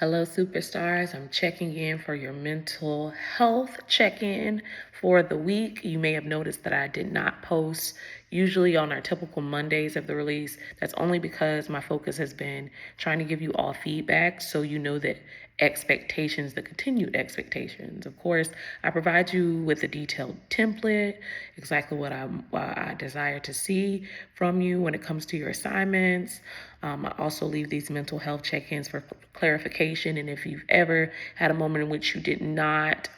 Hello, superstars. I'm checking in for your mental health check-in for the week. You may have noticed that I did not post usually on our typical Mondays of the release. That's only because my focus has been trying to give you all feedback so you know that expectations, the continued expectations. Of course, I provide you with a detailed template, exactly what I desire to see from you when it comes to your assignments. I also leave these mental health check-ins for clarification, and if you've ever had a moment in which you did not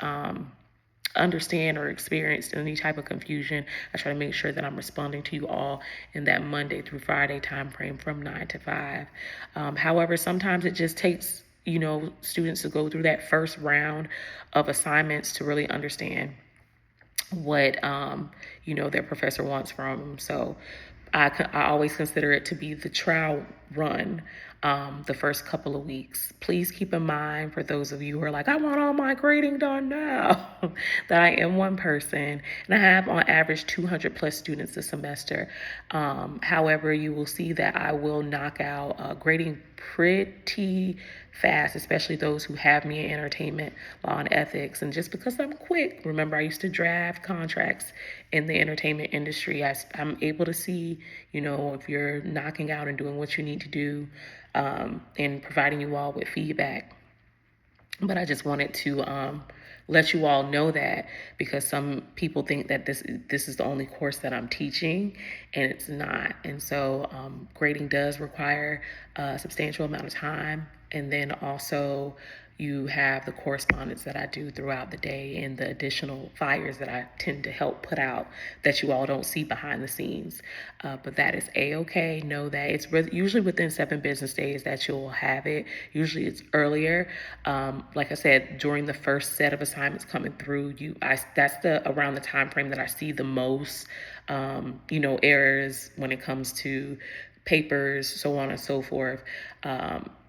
understand or experienced any type of confusion, I try to make sure that I'm responding to you all in that Monday through Friday time frame from 9 to 5. However, sometimes it just takes students to go through that first round of assignments to really understand what their professor wants from them. So I always consider it to be the trial run, the first couple of weeks. Please keep in mind, for those of you who are like, I want all my grading done now, that I am one person and I have on average 200 plus students a semester. However, you will see that I will knock out grading pretty fast, especially those who have me in entertainment, law, and ethics. And just because I'm quick, remember I used to draft contracts in the entertainment industry. I'm able to see, if you're knocking out and doing what you need to do, and providing you all with feedback. But I just wanted to let you all know that, because some people think that this is the only course that I'm teaching, and it's not. And so grading does require a substantial amount of time, and then also you have the correspondence that I do throughout the day and the additional flyers that I tend to help put out that you all don't see behind the scenes. But that is a-okay. Know that it's usually within 7 business days that you'll have it. Usually it's earlier. Like I said, during the first set of assignments coming through, that's around the time frame that I see the most, errors when it comes to papers, so on and so forth.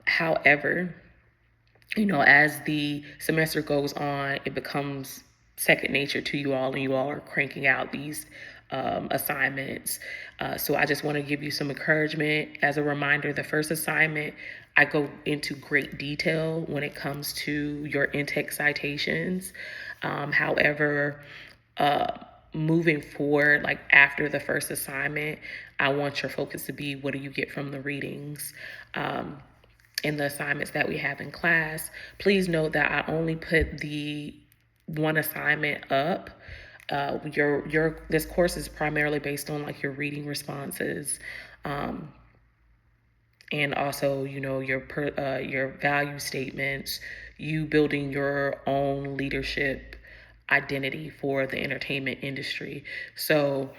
However, as the semester goes on, it becomes second nature to you all, and you all are cranking out these assignments. So I just want to give you some encouragement. As a reminder, the first assignment, I go into great detail when it comes to your in-text citations. However, moving forward, like after the first assignment, I want your focus to be, what do you get from the readings? In the assignments that we have in class. Please note that I only put the one assignment up. This course is primarily based on like your reading responses, and also your value statements, you building your own leadership identity for the entertainment industry. So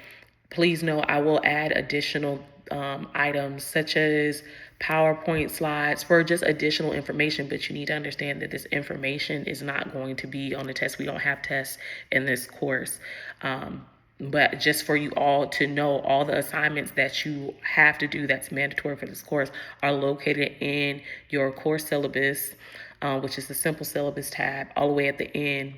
please know I will add additional items such as PowerPoint slides for just additional information, but you need to understand that this information is not going to be on the test. We don't have tests in this course. But just for you all to know, all the assignments that you have to do that's mandatory for this course are located in your course syllabus, which is the simple syllabus tab. All the way at the end,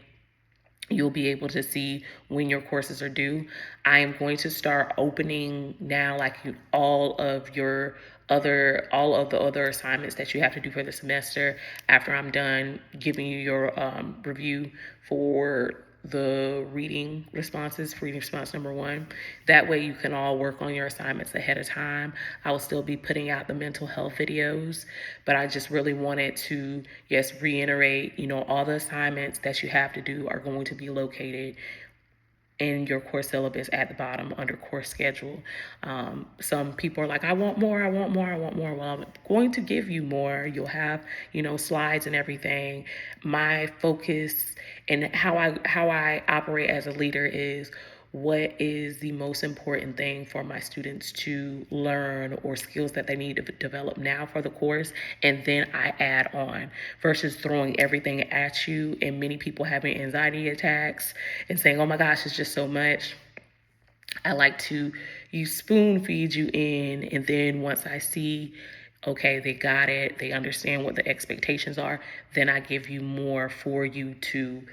you'll be able to see when your courses are due. I am going to start opening now, like all of the other assignments that you have to do for the semester after I'm done giving you your review for the reading responses, for reading response number 1. That way you can all work on your assignments ahead of time. I will still be putting out the mental health videos, but I just really wanted to, reiterate, all the assignments that you have to do are going to be located in your course syllabus at the bottom under course schedule. Some people are like, I want more, I want more, I want more. Well, I'm going to give you more. You'll have, slides and everything. My focus and how I operate as a leader is, what is the most important thing for my students to learn, or skills that they need to develop now for the course, and then I add on, versus throwing everything at you and many people having anxiety attacks and saying, oh my gosh, it's just so much. I like to spoon feed you in, and then once I see, okay, they got it, they understand what the expectations are, then I give you more for you to,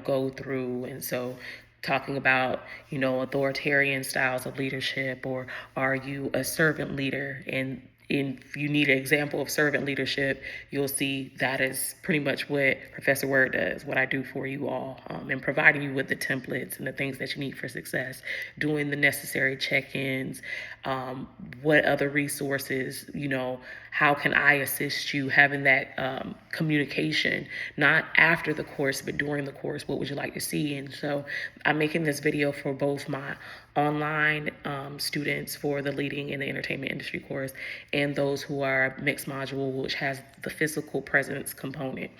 go through. And so talking about, authoritarian styles of leadership, or are you a servant leader? And if you need an example of servant leadership, you'll see that is pretty much what Professor Word does, what I do for you all, and providing you with the templates and the things that you need for success, doing the necessary check-ins, what other resources, how can I assist you, having that communication, not after the course, but during the course, what would you like to see? And so I'm making this video for both my online students for the Leading in the Entertainment Industry course and those who are mixed module, which has the physical presence component.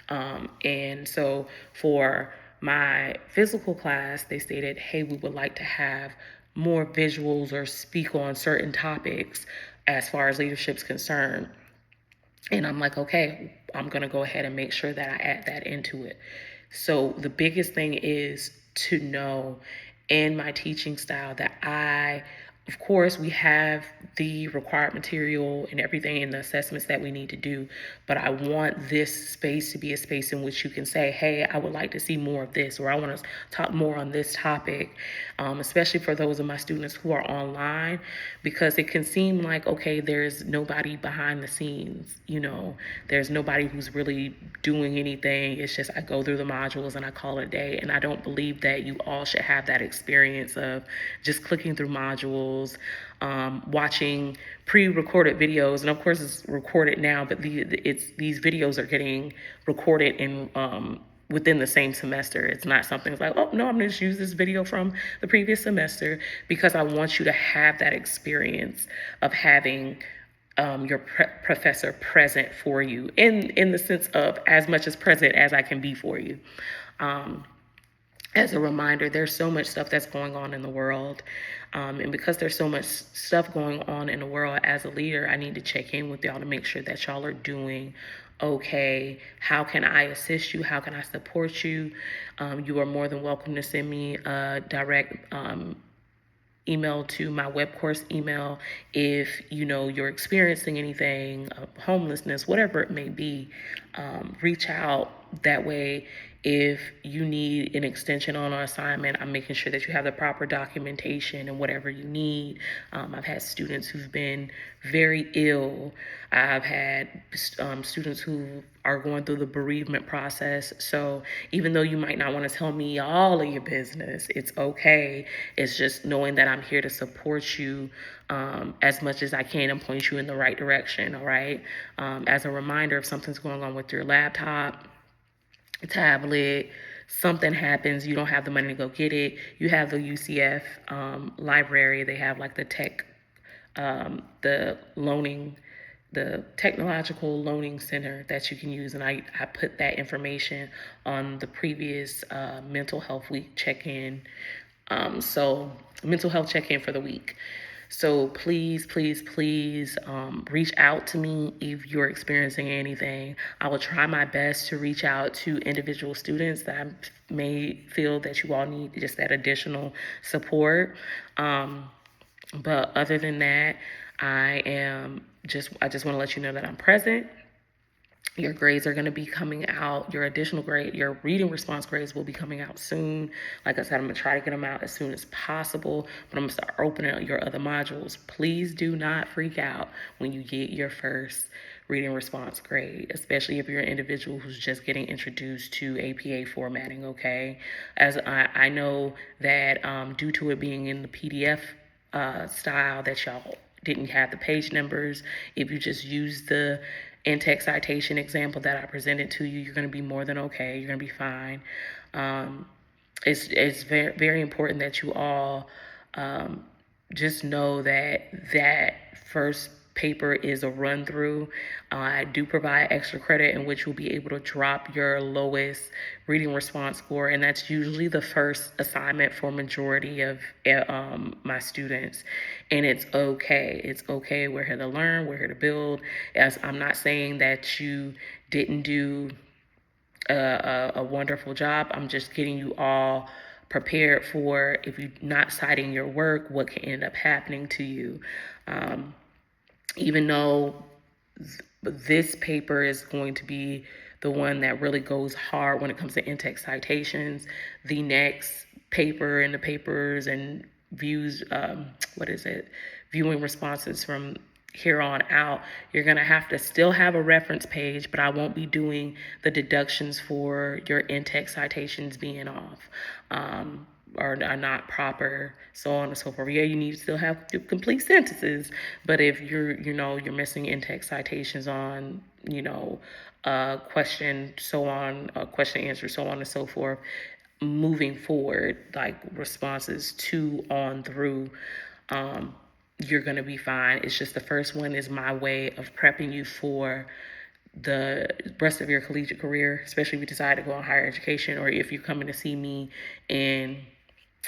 And so for my physical class, they stated, hey, we would like to have more visuals or speak on certain topics as far as leadership's concerned. And I'm like, okay, I'm going to go ahead and make sure that I add that into it. So the biggest thing is to know in my teaching style that of course, we have the required material and everything and the assessments that we need to do, but I want this space to be a space in which you can say, hey, I would like to see more of this, or I want to talk more on this topic, especially for those of my students who are online, because it can seem like, okay, there's nobody behind the scenes, there's nobody who's really doing anything. It's just I go through the modules and I call it a day, and I don't believe that you all should have that experience of just clicking through modules, watching pre-recorded videos, and of course it's recorded now, but these videos are getting recorded in within the same semester. It's not something like, oh no, I'm gonna just use this video from the previous semester, because I want you to have that experience of having your professor present for you in the sense of as much as present as I can be for you. As a reminder, there's so much stuff that's going on in the world. And because there's so much stuff going on in the world, as a leader, I need to check in with y'all to make sure that y'all are doing okay. How can I assist you? How can I support you? You are more than welcome to send me a direct email to my web course email if you're experiencing anything, homelessness, whatever it may be. Reach out that way. If you need an extension on our assignment, I'm making sure that you have the proper documentation and whatever you need. I've had students who've been very ill. I've had students who are going through the bereavement process. So even though you might not want to tell me all of your business, it's okay. It's just knowing that I'm here to support you as much as I can and point you in the right direction, all right? As a reminder, if something's going on with your laptop, tablet, something happens, you don't have the money to go get it, you have the UCF library. They have like the the technological loaning center that you can use, and I put that information on the previous mental health week check-in. So mental health check-in for the week. So please, please, please reach out to me if you're experiencing anything. I will try my best to reach out to individual students that I may feel that you all need just that additional support. But other than that, I just want to let you know that I'm present. Your grades are going to be coming out. Your additional grade, your reading response grades will be coming out soon. Like I said, I'm going to try to get them out as soon as possible, but I'm going to start opening up your other modules. Please do not freak out when you get your first reading response grade, especially if you're an individual who's just getting introduced to APA formatting, okay? As I know that due to it being in the PDF style, that y'all didn't have the page numbers. If you just use the in-text citation example that I presented to you, you're going to be more than okay. You're going to be fine. It's very, very important that you all just know that first paper is a run through. I do provide extra credit in which you'll be able to drop your lowest reading response score, and that's usually the first assignment for majority of my students. And it's okay. It's okay. We're here to learn. We're here to build. As I'm not saying that you didn't do a wonderful job. I'm just getting you all prepared for if you're not citing your work, what can end up happening to you. Even though this paper is going to be the one that really goes hard when it comes to in-text citations, the next paper in the papers and viewing responses from here on out, you're going to have to still have a reference page, but I won't be doing the deductions for your in-text citations being off, or are not proper, so on and so forth. Yeah, you need to still have complete sentences, but if you're missing in-text citations on, question, so on, question answer, so on and so forth, moving forward, like responses to on through, you're going to be fine. It's just the first one is my way of prepping you for the rest of your collegiate career, especially if you decide to go on higher education, or if you're coming to see me in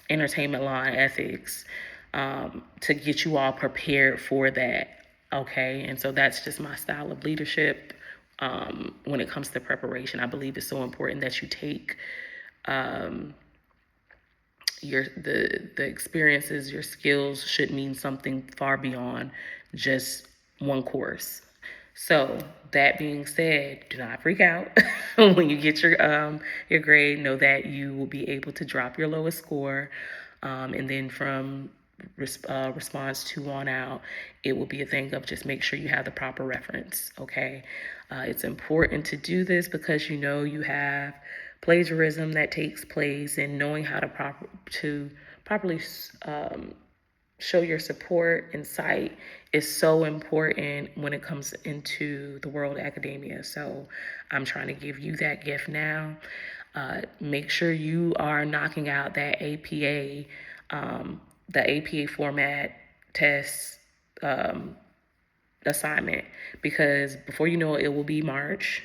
entertainment law and ethics, to get you all prepared for that. Okay. And so that's just my style of leadership. When it comes to preparation, I believe it's so important that you take, the experiences, your skills should mean something far beyond just one course. So that being said, do not freak out when you get your grade. Know that you will be able to drop your lowest score, and then from response 2 on out, it will be a thing of just make sure you have the proper reference. Okay, it's important to do this because you have plagiarism that takes place, and knowing how to properly show your support and cite is so important when it comes into the world of academia. So I'm trying to give you that gift now. Make sure you are knocking out that APA, the APA format test, assignment, because before you know it, it will be March.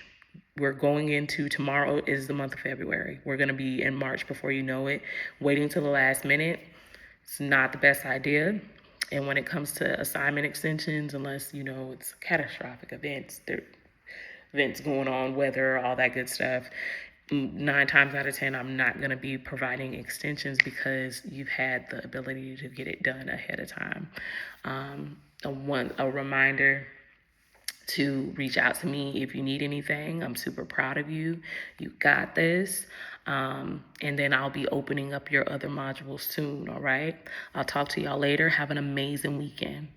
We're going into, tomorrow is the month of February. We're going to be in March before you know it. Waiting till the last minute, it's not the best idea. And when it comes to assignment extensions, unless it's catastrophic events going on, weather, all that good stuff, 9 times out of 10, I'm not going to be providing extensions because you've had the ability to get it done ahead of time. A reminder to reach out to me if you need anything. I'm super proud of you. You got this. And then I'll be opening up your other modules soon, all right? I'll talk to y'all later. Have an amazing weekend.